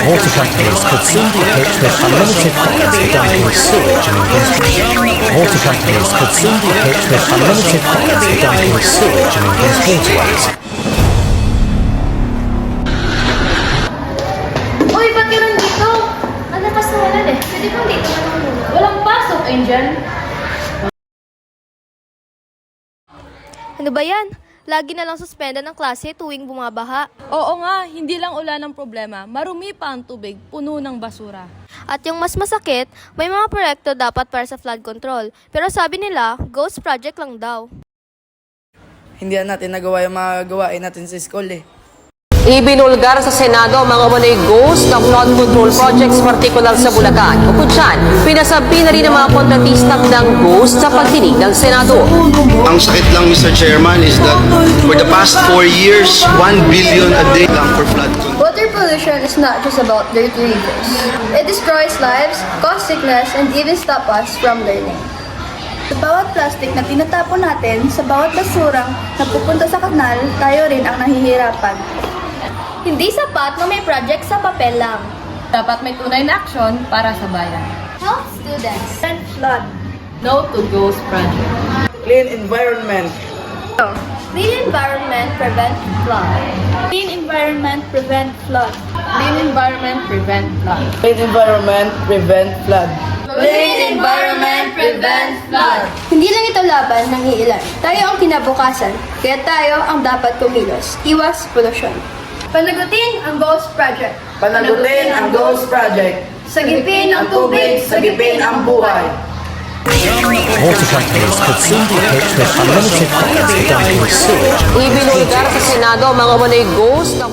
Water companies could soon be hit with unlimited fines for dumping sewage in England's water companies could soon be hit with unlimited fines for dumping sewage in England's waterways. Uy, ba't ka nandito? Ang lakas na ulan eh. Pwede kang dito ka lang muna. Walang pasok, Angel. Ano ba yan? Lagi na lang suspenda ng klase tuwing bumabaha. Oo nga, hindi lang ulan ang problema. Marumi pa ang tubig, puno ng basura. At yung mas masakit, may mga proyekto dapat para sa flood control. Pero sabi nila, ghost project lang daw. Hindi natin nagawa yung mga gawain natin sa school eh. Ibinulgar sa Senado ang mga umano'y ghost na flood control projects partikular sa Bulacan. Bukod dyan, pinasabi na rin ng mga kontratistang ng ghost sa pagdinig ng Senado. Ang sakit lang, Mr. Chairman, is that for the past 4 years, 1 billion a day lang for flood control. Water pollution is not just about dirty rivers. It destroys lives, causes sickness, and even stop us from learning. Sa bawat plastic na tinatapon natin, sa bawat basurang napupunta sa kanal, tayo rin ang nahihirapan. Hindi sapat na may project sa papel lang. Dapat may tunay na aksyon para sa bayan. Help students. And flood. No to ghost project. Clean environment. Clean environment prevent flood. Clean environment prevent flood. Clean environment prevent flood. Clean environment prevent flood. Clean environment prevent flood. Hindi lang ito laban ng iilan. Tayo ang kinabukasan, kaya tayo ang dapat kumilos. Iwas polusyon. Panagutin ang Ghost Project. Panagutin ang Ghost Project. Sagipin ang tubig, sagipin ang buhay. Water companies could soon be hit with unlimited fines for dumping sewage. Ibinulgar sa Senado ang mga umano'y ghost na